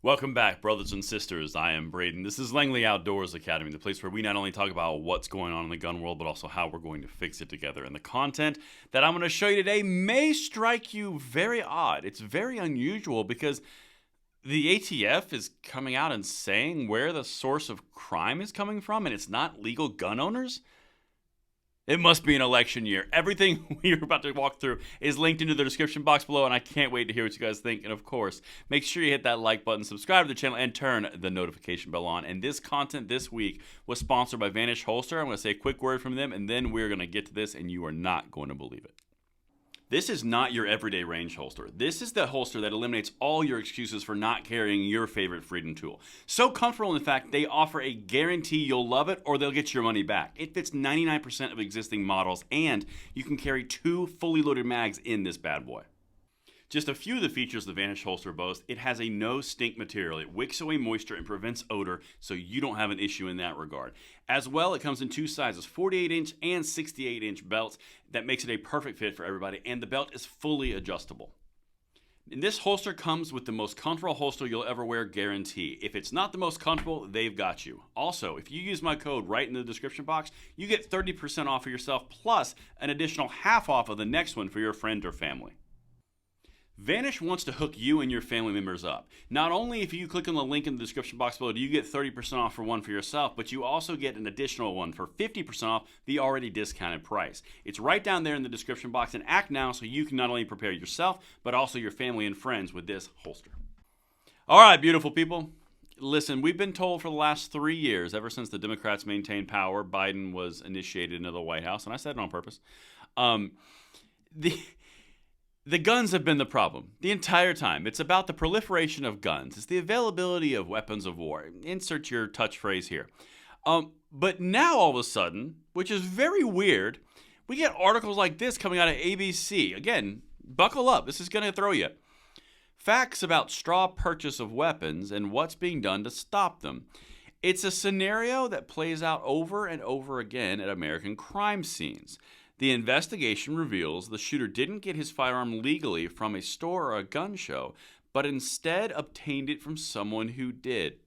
Welcome back, brothers and sisters. I am Braden. This is Langley Outdoors Academy, the place where we not only talk about what's going on in the gun world, but also how we're going to fix it together. And the content that I'm going to show you today may strike you very odd. It's very unusual because the ATF is coming out and saying where the source of crime is coming from, and it's not legal gun owners. It must be an election year. Everything we're about to walk through is linked into the description box below, and I can't wait to hear what you guys think. And of course, make sure you hit that like button, subscribe to the channel, and turn the notification bell on. And this content this week was sponsored by Vanish Holster. I'm going to say a quick word from them, and then we're going to get to this, and you are not going to believe it. This is not your everyday range holster. This is the holster that eliminates all your excuses for not carrying your favorite freedom tool. So comfortable, in fact, they offer a guarantee you'll love it or they'll get your money back. It fits 99% of existing models, and you can carry 2 fully loaded mags in this bad boy. Just a few of the features the Vanish holster boasts: it has a no-stink material. It wicks away moisture and prevents odor, so you don't have an issue in that regard. As well, it comes in 2 sizes, 48-inch and 68-inch belts. That makes it a perfect fit for everybody, and the belt is fully adjustable. And this holster comes with the most comfortable holster you'll ever wear guarantee. If it's not the most comfortable, they've got you. Also, if you use my code right in the description box, you get 30% off of yourself, plus an additional half off of the next one for your friend or family. Vanish wants to hook you and your family members up. Not only if you click on the link in the description box below do you get 30% off for one for yourself, but you also get an additional one for 50% off the already discounted price. It's right down there in the description box, and act now so you can not only prepare yourself, but also your family and friends with this holster. All right, beautiful people. Listen, we've been told for the last 3 years, ever since the Democrats maintained power, Biden was initiated into the White House, and I said it on purpose, The guns have been the problem the entire time. It's about the proliferation of guns. It's the availability of weapons of war. Insert your touch phrase here. But now all of a sudden, which is very weird, we get articles like this coming out of ABC. Again, buckle up. This is going to throw you. Facts about straw purchase of weapons and what's being done to stop them. It's a scenario that plays out over and over again at American crime scenes. The investigation reveals the shooter didn't get his firearm legally from a store or a gun show, but instead obtained it from someone who did.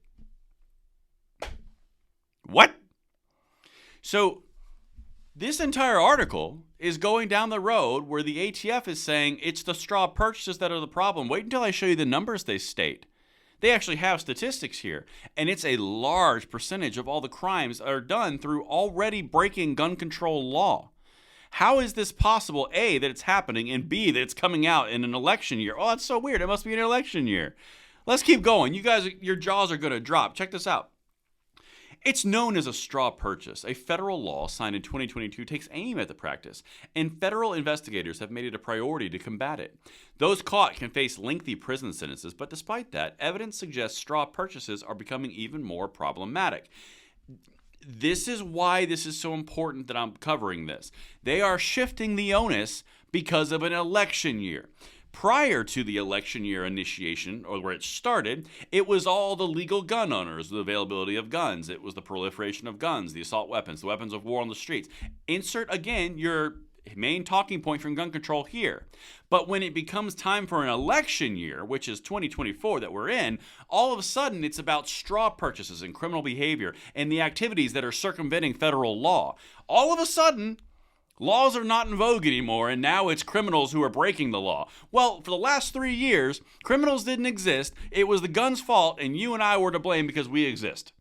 What? So, this entire article is going down the road where the ATF is saying it's the straw purchases that are the problem. Wait until I show you the numbers they state. They actually have statistics here, and it's a large percentage of all the crimes are done through already breaking gun control law. How is this possible, A, that it's happening, and B, that it's coming out in an election year? Oh, that's so weird. It must be an election year. Let's keep going. You guys, your jaws are going to drop. Check this out. It's known as a straw purchase. A federal law signed in 2022 takes aim at the practice, and federal investigators have made it a priority to combat it. Those caught can face lengthy prison sentences, but despite that, evidence suggests straw purchases are becoming even more problematic. This is why this is so important that I'm covering this. They are shifting the onus because of an election year. Prior to the election year initiation, or where it started, it was all the legal gun owners, the availability of guns. It was the proliferation of guns, the assault weapons, the weapons of war on the streets. Insert again your main talking point from gun control here. But when it becomes time for an election year, which is 2024 that we're in, all of a sudden it's about straw purchases and criminal behavior and the activities that are circumventing federal law. All of a sudden, laws are not in vogue anymore, and now it's criminals who are breaking the law. Well, for the last 3 years, criminals didn't exist. It was the gun's fault, and you and I were to blame because we exist.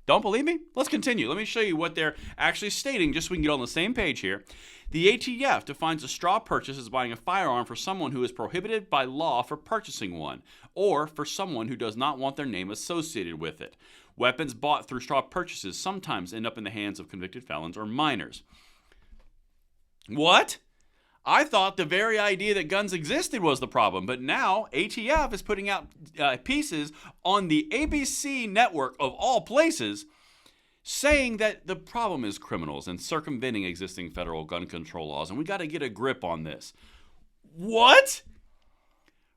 Don't believe me? Let's continue. Let me show you what they're actually stating, just so we can get on the same page here. The ATF defines a straw purchase as buying a firearm for someone who is prohibited by law for purchasing one, or for someone who does not want their name associated with it. Weapons bought through straw purchases sometimes end up in the hands of convicted felons or minors. What? I thought the very idea that guns existed was the problem, but now ATF is putting out pieces on the ABC network of all places saying that the problem is criminals and circumventing existing federal gun control laws, and we got to get a grip on this. What?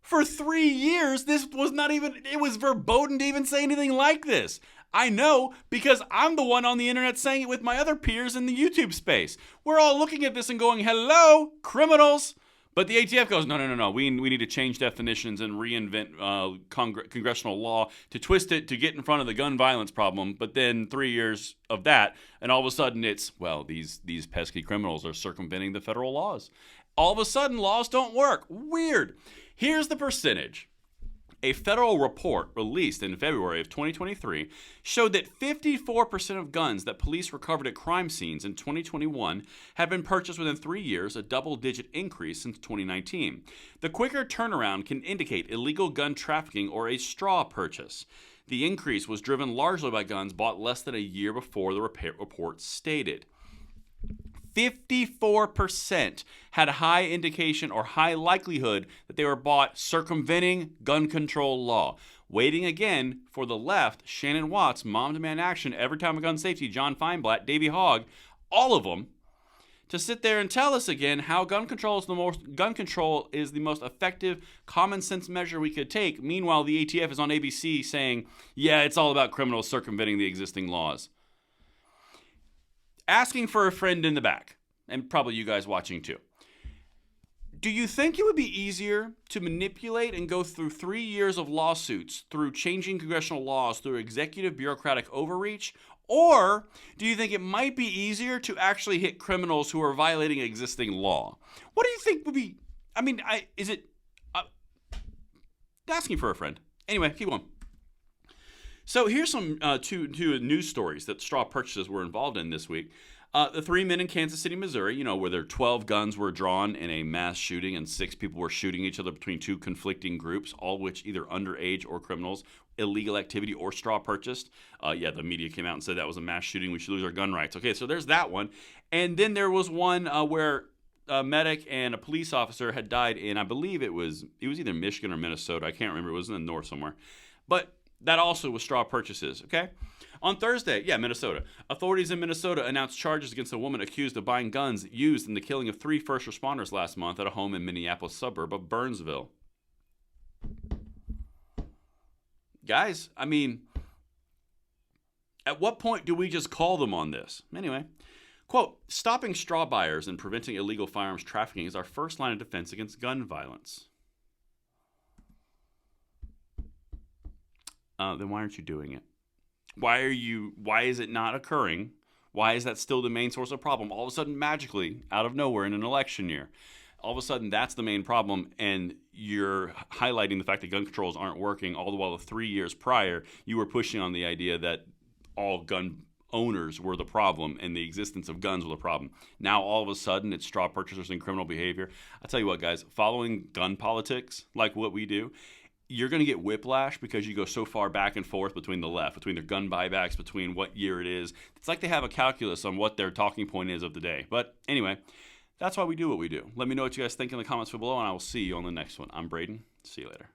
For 3 years, this was not even, it was verboten to even say anything like this. I know because I'm the one on the internet saying it with my other peers in the YouTube space. We're all looking at this and going, hello, criminals. But the ATF goes, no. We need to change definitions and reinvent congressional law to twist it to get in front of the gun violence problem. But then 3 years of that, and all of a sudden it's, well, these pesky criminals are circumventing the federal laws. All of a sudden, laws don't work. Weird. Here's the percentage. A federal report released in February of 2023 showed that 54% of guns that police recovered at crime scenes in 2021 have been purchased within 3 years, a double-digit increase since 2019. The quicker turnaround can indicate illegal gun trafficking or a straw purchase. The increase was driven largely by guns bought less than a year before the report stated. 54% had a high indication or high likelihood that they were bought circumventing gun control law. Waiting again for the left, Shannon Watts, Mom Demand Action, Every Time a Gun Safety, John Feinblatt, Davey Hogg, all of them, to sit there and tell us again how gun control is the most effective common sense measure we could take. Meanwhile, the ATF is on ABC saying, yeah, it's all about criminals circumventing the existing laws. Asking for a friend in the back, and probably you guys watching too. Do you think it would be easier to manipulate and go through 3 years of lawsuits, through changing congressional laws, through executive bureaucratic overreach? Or do you think it might be easier to actually hit criminals who are violating existing law? What do you think would be, asking for a friend. Anyway, keep going. So here's some two news stories that straw purchases were involved in this week. The 3 men in Kansas City, Missouri, where their 12 guns were drawn in a mass shooting and 6 people were shooting each other between 2 conflicting groups, all which either underage or criminals, illegal activity or straw purchased. The media came out and said that was a mass shooting. We should lose our gun rights. Okay, so there's that one. And then there was one where a medic and a police officer had died in, I believe it was either Michigan or Minnesota. I can't remember. It was in the north somewhere. But that also was straw purchases, okay? On Thursday, Minnesota. Authorities in Minnesota announced charges against a woman accused of buying guns used in the killing of 3 first responders last month at a home in Minneapolis suburb of Burnsville. Guys, at what point do we just call them on this? Anyway, quote, stopping straw buyers and preventing illegal firearms trafficking is our first line of defense against gun violence. Then why aren't you doing it? Why is it not occurring? Why is that still the main source of problem? All of a sudden, magically, out of nowhere in an election year, all of a sudden that's the main problem, and you're highlighting the fact that gun controls aren't working, all the while the 3 years prior, you were pushing on the idea that all gun owners were the problem and the existence of guns were the problem. Now, all of a sudden, it's straw purchasers and criminal behavior. I'll tell you what, guys, following gun politics like what we do, you're going to get whiplash because you go so far back and forth between the left, between their gun buybacks, between what year it is. It's like they have a calculus on what their talking point is of the day. But anyway, that's why we do what we do. Let me know what you guys think in the comments below, and I will see you on the next one. I'm Braden. See you later.